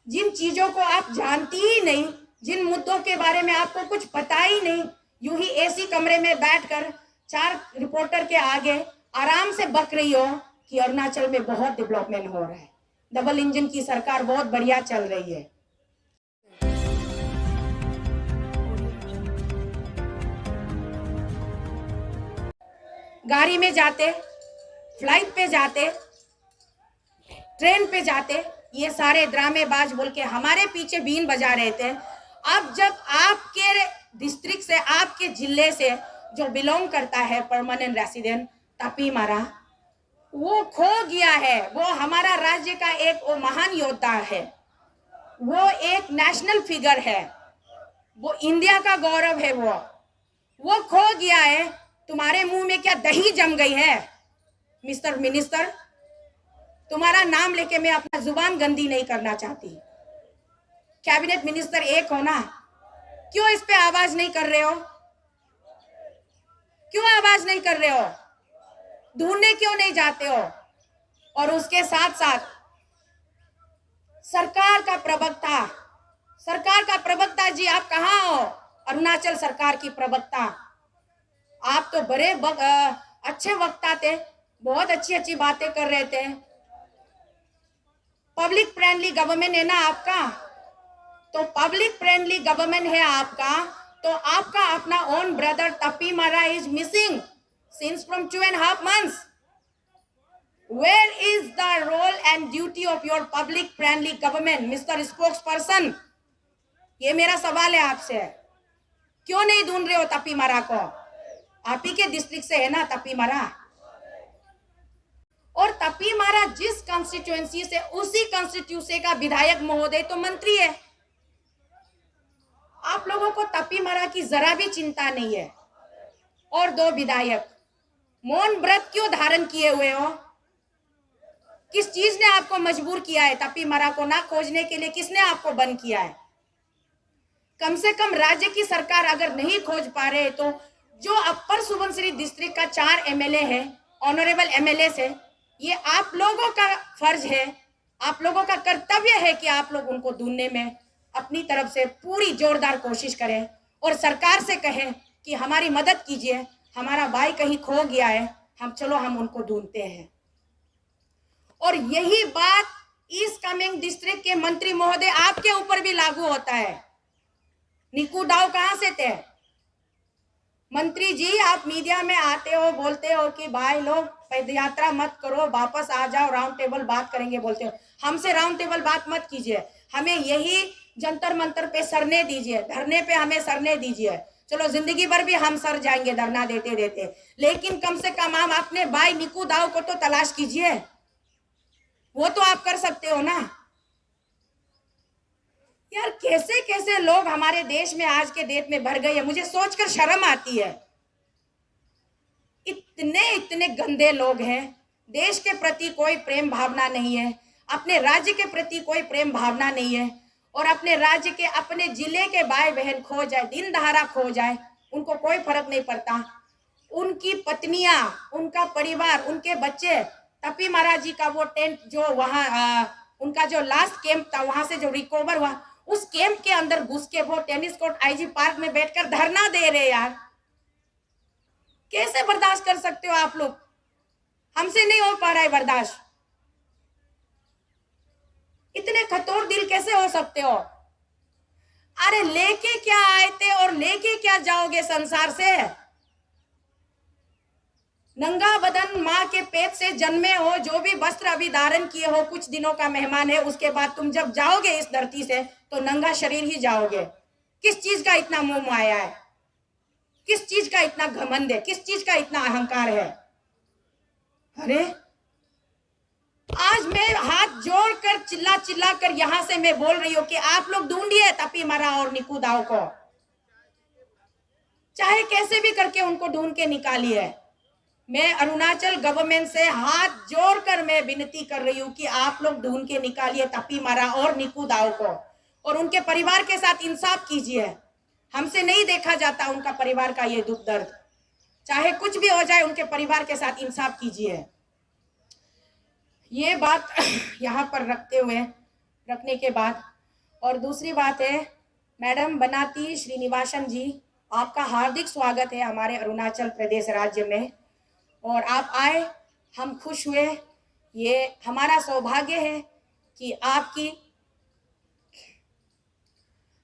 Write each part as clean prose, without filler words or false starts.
जिन चीजों को आप जानती ही नहीं, जिन मुद्दों के बारे में आपको कुछ पता ही नहीं, यूं ही एसी कमरे में बैठकर 4 रिपोर्टर के आगे आराम से बक रही हो कि अरुणाचल में बहुत डेवलपमेंट हो रहा है, डबल इंजन की सरकार बहुत बढ़िया चल रही है। गाड़ी में जाते, फ्लाइट पे जाते, ट्रेन पे जाते, ये सारे ड्रामेबाज बोल के हमारे पीछे बीन बजा रहे थे। अब जब आपके डिस्ट्रिक्ट से, आपके जिले से जो बिलोंग करता है परमानेंट रेसिडेंट तापी मारा, वो खो गया है। वो हमारा राज्य का एक वो महान योद्धा है, वो एक नेशनल फिगर है, वो इंडिया का गौरव है। वो खो गया है। तुम्हारे मुंह में क्या दही जम गई है मिस्टर मिनिस्टर? तुम्हारा नाम लेके मैं अपना जुबान गंदी नहीं करना चाहती। कैबिनेट मिनिस्टर एक हो ना, क्यों इस पे आवाज नहीं कर रहे हो? क्यों आवाज नहीं कर रहे हो? ढूंढने क्यों नहीं जाते हो? और उसके साथ साथ सरकार का प्रवक्ता जी, आप कहाँ हो? अरुणाचल सरकार की प्रवक्ता, आप तो बड़े अच्छे वक्ता थे, बहुत अच्छी अच्छी बातें कर रहे थे। पब्लिक फ्रेंडली गवर्नमेंट है ना आपका, तो पब्लिक फ्रेंडली गवर्नमेंट है आपका, तो आपका अपना ओन ब्रदर तपी मारा is missing since from 2.5 months. Where is the role and duty of your public friendly government, Mr. Spokesperson? ये मेरा सवाल है आपसे। क्यों नहीं ढूंढ रहे हो तपी मारा को? आप ही के डिस्ट्रिक्ट से है ना तपी मारा, और तपी मारा जिस कॉन्स्टिट्यूएंसी से, उसी कॉन्स्टिट्यूएंसी का विधायक महोदय तो मंत्री है। आप लोगों को तपी मारा की जरा भी चिंता नहीं है। और 2 विधायक मौन व्रत क्यों धारण किए हुए हो? किस चीज ने आपको मजबूर किया है तपी मारा को ना खोजने के लिए? किसने आपको बंद किया है? कम से कम राज्य की सरकार अगर नहीं खोज पा रहे, तो जो अपर सुबनसिरी डिस्ट्रिक्ट का 4 एमएलए है, ऑनरेबल एमएलए से, ये आप लोगों का फर्ज है, आप लोगों का कर्तव्य है कि आप लोग उनको ढूंढने में अपनी तरफ से पूरी जोरदार कोशिश करें और सरकार से कहें कि हमारी मदद कीजिए, हमारा भाई कहीं खो गया है, हम उनको ढूंढते हैं। और यही बात ईस्ट कामेंग डिस्ट्रिक्ट के मंत्री महोदय आपके ऊपर भी लागू होता है। निकू दाव कहां से थे? मंत्री जी, आप मीडिया में आते हो, बोलते हो कि भाई लोग पदयात्रा मत करो, वापस आ जाओ, राउंड टेबल बात करेंगे बोलते हो। हमसे राउंड टेबल बात मत कीजिए, हमें यही जंतर मंतर पे सरने दीजिए, धरने पे हमें सरने दीजिए। चलो जिंदगी भर भी हम सर जाएंगे धरना देते देते, लेकिन कम से कम हम अपने भाई निकू दाव को तो तलाश कीजिए। वो तो आप कर सकते हो ना यार। कैसे कैसे लोग हमारे देश में आज के डेट में भर गए हैं, मुझे सोचकर शर्म आती है। इतने इतने गंदे लोग हैं, देश के प्रति कोई प्रेम भावना नहीं है, अपने राज्य के प्रति कोई प्रेम भावना नहीं है, और अपने राज्य के, अपने जिले के भाई बहन खो जाए, दिन दहाड़ा खो जाए, उनको कोई फर्क नहीं पड़ता। उनकी पत्नियां, उनका परिवार, उनके बच्चे, तपी महाराज जी का वो टेंट जो वहां उनका जो लास्ट कैंप था, वहां से जो रिकवर हुआ, उस कैंप के अंदर घुस के वो टेनिस कोर्ट आईजी पार्क में बैठकर धरना दे रहे यार। कैसे बर्दाश्त कर सकते हो आप लोग? हमसे नहीं हो पा रहा है बर्दाश्त। इतने खतौर दिल कैसे हो सकते हो? अरे लेके क्या आए थे और लेके क्या जाओगे संसार से? नंगा बदन माँ के पेट से जन्मे हो, जो भी वस्त्र अभी धारण किए हो, कुछ दिनों का मेहमान है, उसके बाद तुम जब जाओगे इस धरती से तो नंगा शरीर ही जाओगे। किस चीज का इतना मोह माया है? किस चीज का इतना घमंड है? किस चीज का इतना अहंकार है? अरे आज मैं हाथ जोड़कर चिल्ला चिल्ला कर यहां से मैं बोल रही हूं कि आप लोग ढूंढिए तपी मारा और निकू दाव को, चाहे कैसे भी करके उनको ढूंढ के निकालिए। मैं अरुणाचल गवर्नमेंट से हाथ जोड़कर मैं विनती कर रही हूं कि आप लोग ढूंढ के निकालिए तपी मारा और निकू दाव को, और उनके परिवार के साथ इंसाफ कीजिए। हमसे नहीं देखा जाता उनका परिवार का ये दुख दर्द, चाहे कुछ भी हो जाए, उनके परिवार के साथ इंसाफ कीजिए। ये बात यहाँ पर रखने के बाद और दूसरी बात है, मैडम बनाती श्रीनिवासन जी, आपका हार्दिक स्वागत है हमारे अरुणाचल प्रदेश राज्य में। और आप आए, हम खुश हुए। ये हमारा सौभाग्य है कि आपकी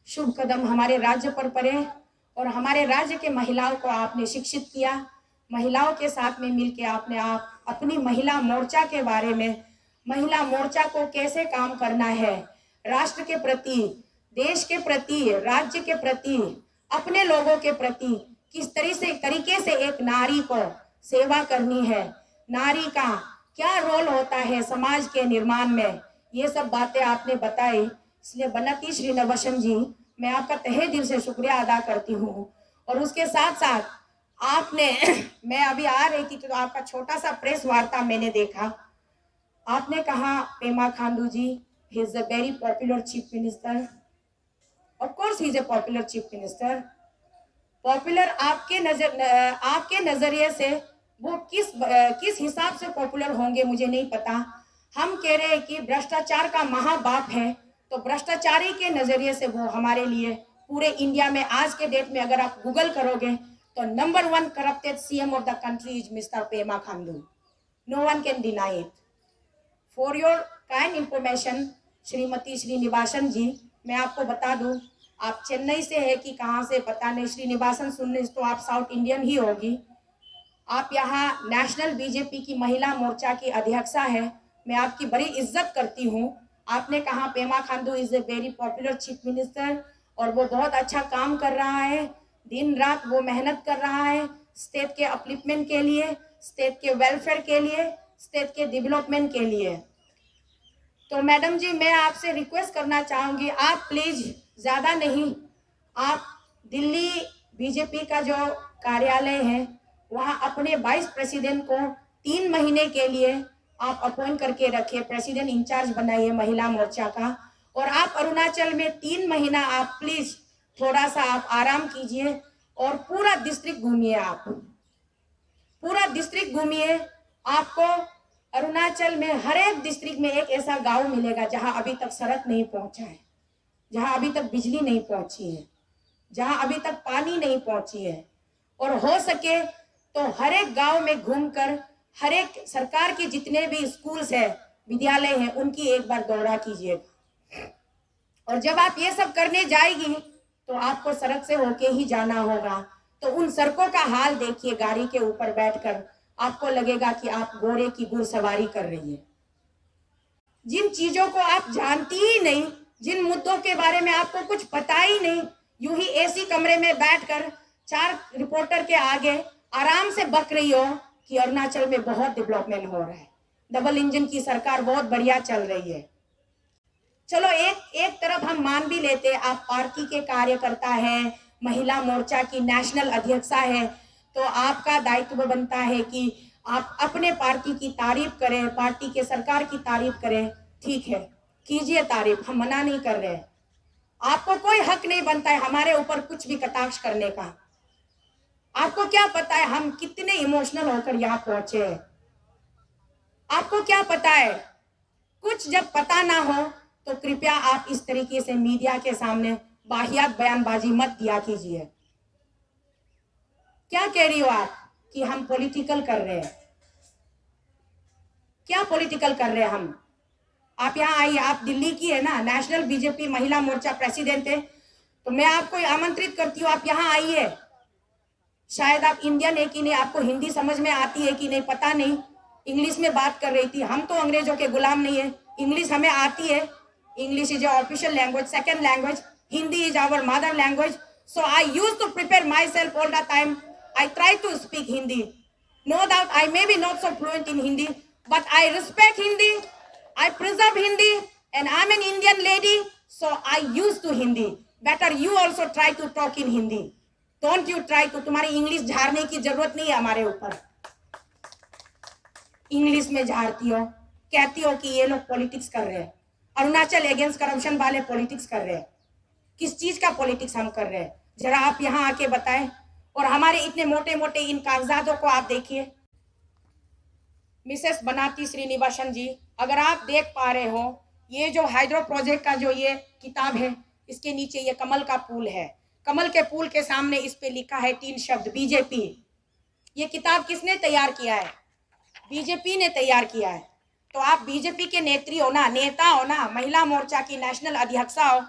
शुभ कदम हमारे राज्य पर पड़े और हमारे राज्य के महिलाओं को आपने शिक्षित किया। महिलाओं के साथ में मिलकर आपने अपनी महिला मोर्चा के बारे में, महिला मोर्चा को कैसे काम करना है, राष्ट्र के प्रति, देश के प्रति, राज्य के प्रति, अपने लोगों के प्रति किस तरीके से एक नारी को सेवा करनी है, नारी का क्या रोल होता है समाज के निर्माण में, ये सब बातें आपने बताई। इसलिए बनती श्रीनिवासन जी, मैं आपका तहे दिल से शुक्रिया अदा करती हूँ। और उसके साथ साथ आपने मैं अभी आ रही थी तो आपका छोटा सा प्रेस वार्ता मैंने देखा। आपने कहा Pema Khandu ji, he is a very popular chief minister. Of course he is a popular chief minister. Popular आपके नजरिए से वो किस हिसाब से पॉपुलर होंगे मुझे नहीं पता। हम कह रहे हैं कि भ्रष्टाचार का महाबाप है, तो भ्रष्टाचारी के नजरिए से वो हमारे लिए पूरे इंडिया में आज के डेट में अगर आप गूगल करोगे तो number 1 corrupted CM of the country is mister Pema Khandu. No one can deny it. For your kind information Shrimati Srinivasan ji, मैं आपको बता दूं, आप चेन्नई से है कि कहाँ से पता नहीं, श्रीनिवासन सुनने तो आप साउथ इंडियन ही होगी। आप यहाँ नेशनल बीजेपी की महिला मोर्चा की अध्यक्षा है, मैं आपकी बड़ी इज्जत करती हूँ। आपने कहा Pema Khandu is a very popular chief minister और वो बहुत अच्छा काम कर रहा है, दिन रात वो मेहनत कर रहा है स्टेट के अपलिफ्टमेंट के लिए, स्टेट के वेलफेयर के लिए, स्टेट के डेवलपमेंट के लिए। तो मैडम जी, मैं आपसे रिक्वेस्ट करना चाहूँगी, आप प्लीज ज़्यादा नहीं, आप दिल्ली बीजेपी का जो कार्यालय है वहाँ अपने वाइस प्रेसिडेंट को 3 महीने के लिए आप अपॉइंट करके रखिए, प्रेसिडेंट इंचार्ज बनाइए महिला मोर्चा का। और आप अरुणाचल में 3 महीना आप प्लीज थोड़ा सा आप आराम कीजिए और पूरा डिस्ट्रिक्ट घूमिए, आप पूरा डिस्ट्रिक्ट घूमिए। आपको अरुणाचल में हर एक डिस्ट्रिक्ट में एक ऐसा गांव मिलेगा जहां अभी तक सड़क नहीं पहुंचा है, जहां अभी तक बिजली नहीं पहुंची है, जहां अभी तक पानी नहीं पहुंची है। और हो सके तो हर एक गांव में घूमकर हर एक सरकार के जितने भी स्कूल्स है, विद्यालय है, उनकी एक बार दौरा कीजिएगा। और जब आप ये सब करने जाएगी तो आपको सड़क से होके ही जाना होगा, तो उन सड़कों का हाल देखिए, गाड़ी के ऊपर बैठकर आपको लगेगा कि आप घोड़े की घुड़सवारी कर रही है। जिन चीजों को आप जानती ही नहीं, जिन मुद्दों के बारे में आपको कुछ पता ही नहीं, यूं ही एसी कमरे में बैठकर 4 रिपोर्टर के आगे आराम से बक रही हो कि अरुणाचल में बहुत डेवलपमेंट हो रहा है, डबल इंजन की सरकार बहुत बढ़िया चल रही है। चलो एक तरफ हम मान भी लेते, आप पार्टी के कार्यकर्ता हैं, महिला मोर्चा की नेशनल अध्यक्षा है, तो आपका दायित्व बनता है कि आप अपने पार्टी की तारीफ करें, पार्टी के सरकार की तारीफ करें। ठीक है, कीजिए तारीफ, हम मना नहीं कर रहे हैं। आपको कोई हक नहीं बनता है हमारे ऊपर कुछ भी कटाक्ष करने का। आपको क्या पता है हम कितने इमोशनल होकर यहाँ पहुंचे हैं? आपको क्या पता है? कुछ जब पता ना हो तो कृपया आप इस तरीके से मीडिया के सामने वाहियात बयानबाजी मत दिया कीजिए। क्या कह रही हो आप कि हम पॉलिटिकल कर रहे हैं? क्या पॉलिटिकल कर रहे हैं हम? आप यहाँ आइए, आप दिल्ली की है ना, नेशनल बीजेपी महिला मोर्चा प्रेसिडेंट है, तो मैं आपको आमंत्रित करती हूँ, आप यहाँ आइए। शायद आप इंडियन है कि नहीं, आपको हिंदी समझ में आती है कि नहीं पता नहीं, इंग्लिश में बात कर रही थी। हम तो अंग्रेजों के गुलाम नहीं है, इंग्लिश हमें आती है। English is official language, second language, Hindi is our mother language, so I used to prepare myself all the time. I try to speak Hindi. No doubt I may be not so fluent in Hindi, but I respect Hindi, I preserve Hindi, and I'm an Indian lady, so I used to Hindi. Better you also try to talk in Hindi. Don't you try to, तुम्हारी English झाड़ने की जरूरत नहीं है हमारे ऊपर। English में झाड़ती हो, कहती हो कि ये लोग पॉलिटिक्स कर रहे हैं, अरुणाचल अगेंस्ट करप्शन वाले पॉलिटिक्स कर रहे हैं। किस चीज का पॉलिटिक्स हम कर रहे हैं, जरा आप यहाँ आके बताएं। और हमारे इतने मोटे मोटे इन कागजातों को आप देखिए। मिसेस बनाती श्रीनिवासन जी, अगर आप देख पा रहे हो, ये जो हाइड्रो प्रोजेक्ट का जो ये किताब है, इसके नीचे ये कमल का फूल है, कमल के फूल के सामने इस पे लिखा है 3 शब्द बीजेपी। ये किताब किसने तैयार किया है? बीजेपी ने तैयार किया है। तो आप बीजेपी के नेत्री हो ना, नेता हो ना, महिला मोर्चा की नेशनल अध्यक्षा हो,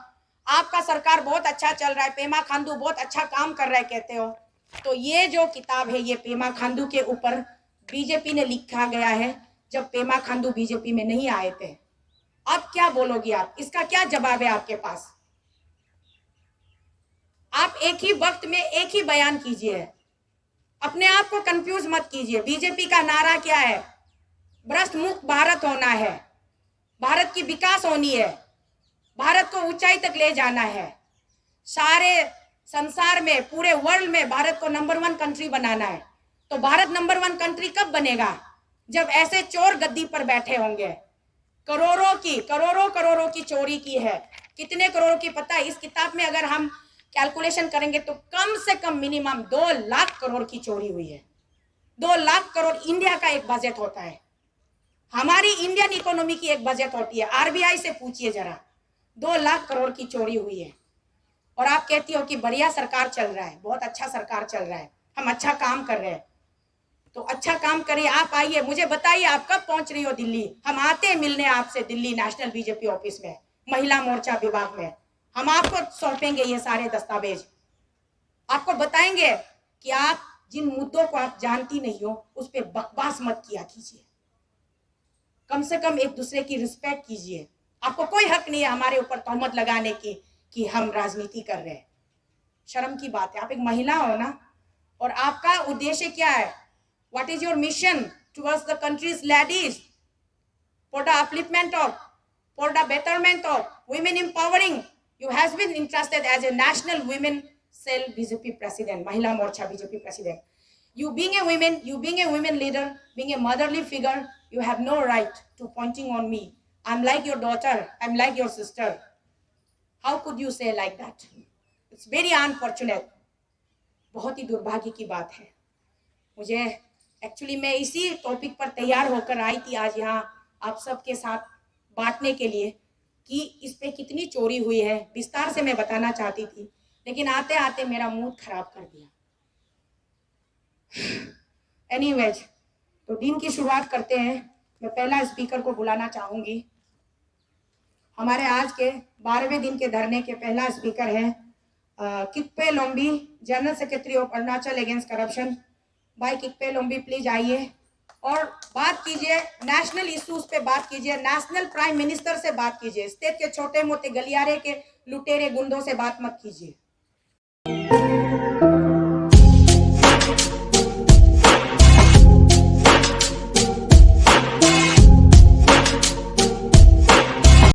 आपका सरकार बहुत अच्छा चल रहा है, पेमा खांडू बहुत अच्छा काम कर रहा है कहते हो, तो ये जो किताब है ये पेमा खांडू के ऊपर बीजेपी ने लिखा गया है जब पेमा खांडू बीजेपी में नहीं आए थे। अब क्या बोलोगी आप? इसका क्या जवाब है आपके पास? आप एक ही वक्त में एक ही बयान कीजिए, अपने आप को कंफ्यूज मत कीजिए। बीजेपी का नारा क्या है? भ्रष्ट मुक्त भारत होना है, भारत की विकास होनी है, भारत को ऊंचाई तक ले जाना है, सारे संसार में, पूरे वर्ल्ड में भारत को नंबर 1 कंट्री बनाना है। तो भारत नंबर 1 कंट्री कब बनेगा? जब ऐसे चोर गद्दी पर बैठे होंगे। करोड़ों की चोरी की है। कितने करोड़ों की पता है? इस किताब में अगर हम कैलकुलेशन करेंगे तो कम से कम मिनिमम 2 लाख करोड़ की चोरी हुई है। 2 लाख करोड़ इंडिया का एक बजट होता है, हमारी इंडियन इकोनॉमी की एक बजट होती है। आरबीआई से पूछिए जरा, 2 लाख करोड़ की चोरी हुई है। और आप कहती हो कि बढ़िया सरकार चल रहा है, बहुत अच्छा सरकार चल रहा है, हम अच्छा काम कर रहे हैं। तो अच्छा काम करिए, आप आइए, मुझे बताइए आप कब पहुंच रही हो दिल्ली? हम आते हैं मिलने आपसे दिल्ली नेशनल बीजेपी ऑफिस में, महिला मोर्चा विभाग में। हम आपको सौंपेंगे ये सारे दस्तावेज, आपको बताएंगे कि आप जिन मुद्दों को आप जानती नहीं हो उस पर बकवास मत किया कीजिए, कम से कम एक दूसरे की रिस्पेक्ट कीजिए। आपको कोई हक नहीं है हमारे ऊपर तोहमत लगाने की कि हम राजनीति कर रहे हैं। शर्म की बात है, आप एक महिला हो ना, और आपका उद्देश्य क्या है? What is your mission towards the countries ladies, for the upliftment of, for the betterment of women empowering? You has been interested as a national women cell BJP president, Mahila Morcha BJP president. You being a women leader, being a motherly figure, you have no right to pointing on me. I'm like your daughter, I'm like your sister. How could you say like that? It's very unfortunate. बहुत ही दुर्भाग्य की बात है। मुझे actually मैं इसी topic पर तैयार होकर आई थी आज यहाँ आप सबके साथ बांटने के लिए कि इस पे कितनी चोरी हुई है, विस्तार से मैं बताना चाहती थी, लेकिन आते आते मेरा मूड खराब कर दिया। एनीवेज, तो दिन की शुरुआत करते हैं। मैं पहला स्पीकर को बुलाना चाहूंगी। हमारे आज के 12वें दिन के धरने के पहला स्पीकर है Kikpe Lombi, general secretary of Arunachal against corruption. भाई किकपे लोम्बी प्लीज आइए और बात कीजिए, नेशनल इश्यूज पे बात कीजिए, नेशनल प्राइम मिनिस्टर से बात कीजिए, स्टेट के छोटे मोटे गलियारे के लुटेरे गुंडों से बात मत कीजिए।